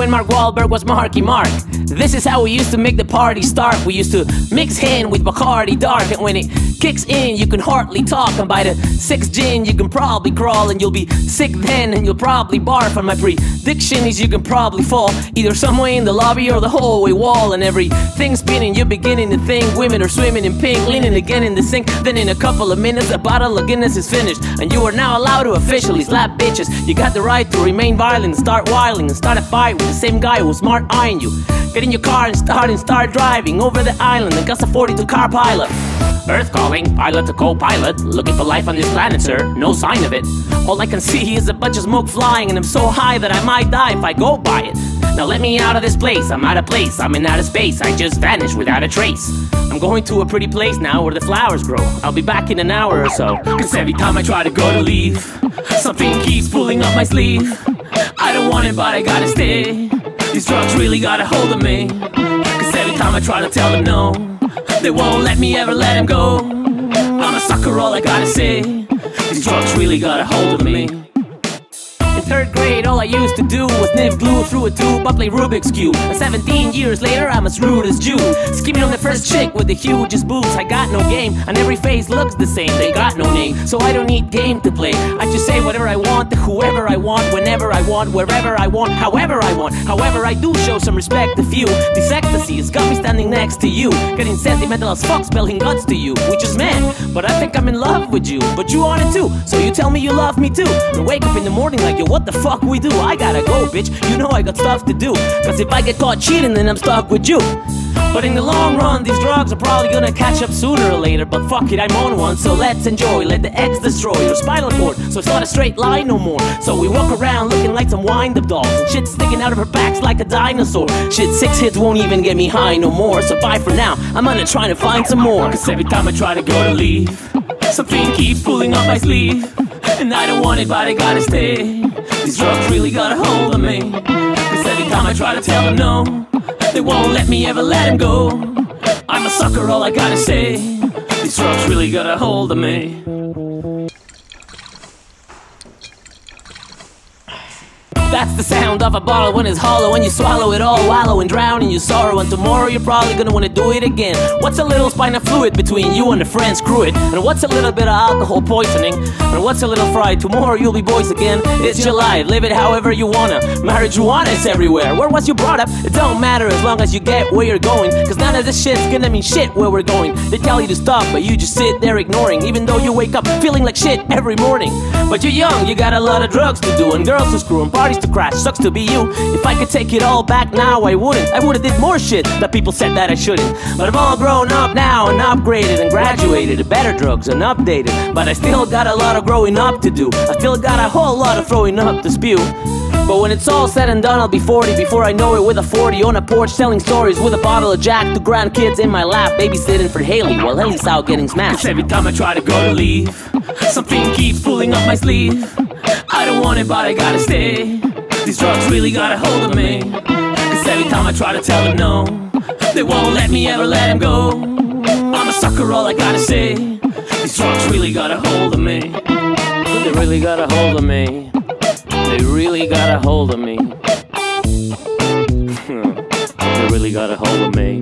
when Mark Wahlberg was Marky Mark. This is how we used to make the party start. We used to mix hen with Bacardi Dark, and when it kicks in you can hardly talk, and by the 6th gin you can probably crawl, and you'll be sick then and you'll probably barf. And my prediction is you can probably fall either somewhere in the lobby or the hallway wall, and everything spinning, you're beginning to think women are swimming in pink, leaning again in the sink. Then in a couple of minutes a bottle of Guinness is finished, and you are now allowed to officially slap bitches. You got the right to remain violent, start wilding, and start a fight with the same guy who was smart-eyeing you. Get in your car and start driving over the island and gust a 42 car pilot. Earth calling, pilot to co-pilot, looking for life on this planet, sir, no sign of it. All I can see is a bunch of smoke flying, and I'm so high that I might die if I go by it. Now let me out of this place, I'm out of place, I'm in outer space, I just vanished without a trace. I'm going to a pretty place now where the flowers grow. I'll be back in an hour or so, cause every time I try to go to leave, something keeps pulling up my sleeve. I don't want it but I gotta stay. These drugs really got a hold of me, cause every time I try to tell them no, they won't let me ever let them go. I'm a sucker, all I gotta say. These drugs really got a hold of me. In 3rd grade, all I used to do was nip glue through a tube, I play Rubik's Cube. And 17 years later, I'm as rude as Jew, scheming on the first chick with the hugest boobs. I got no game, and every face looks the same. They got no name, so I don't need game to play. I just say whatever I want to whoever I want, whenever I want, wherever I want, however I want. However, I do show some respect to few. This ecstasy has got me standing next to you, getting sentimental as fuck, spelling guts to you. We just met, but I think I'm in love with you. But you want it too, so you tell me you love me too. And wake up in the morning like, yo, what the fuck we do? I gotta go, bitch, you know I got stuff to do. Cause if I get caught cheating, then I'm stuck with you. But in the long run, these drugs are probably gonna catch up sooner or later. But fuck it, I'm on one, so let's enjoy. Let the X destroy your spinal cord, so it's not a straight line no more. So we walk around looking like some wind-up dolls, and shit sticking out of her backs like a dinosaur. Shit, 6 hits won't even get me high no more. So bye for now, I'm gonna try to find some more. Cause every time I try to go to leave, something keeps pulling up my sleeve, and I don't want it but I gotta stay. These drugs really got a hold of me, cause every time I try to tell them no, they won't let me ever let them go. I'm a sucker, all I gotta say. These drugs really got a hold of me. That's the sound of a bottle when it's hollow, and you swallow it all, wallow and drown in your sorrow. And tomorrow you're probably gonna wanna do it again. What's a little spinal fluid between you and a friend? Screw it. And what's a little bit of alcohol poisoning? And what's a little fried? Tomorrow you'll be boys again. It's your life, live it however you wanna. Marijuana is everywhere. Where was you brought up? It don't matter as long as you get where you're going, cause none of this shit's gonna mean shit where we're going. They tell you to stop, but you just sit there ignoring, even though you wake up feeling like shit every morning. But you're young, you got a lot of drugs to do, and girls to screw, and parties to crash. Sucks to be you. If I could take it all back now, I wouldn't. I would've did more shit that people said that I shouldn't. But I've all grown up now and upgraded and graduated to better drugs and updated. But I still got a lot of growing up to do. I still got a whole lot of throwing up to spew. But when it's all said and done, I'll be 40 before I know it, with a 40 on a porch telling stories with a bottle of Jack to grandkids in my lap, babysitting for Haley while Haley's out getting smashed. Cause every time I try to go to leave, something keeps pulling up my sleeve. I don't want it but I gotta stay. These drugs really got a hold of me, cause every time I try to tell them no, they won't let me ever let them go. I'm a sucker, all I gotta say. These drugs really got a hold of me. They really got a hold of me. They really got a hold of me. They really got a hold of me.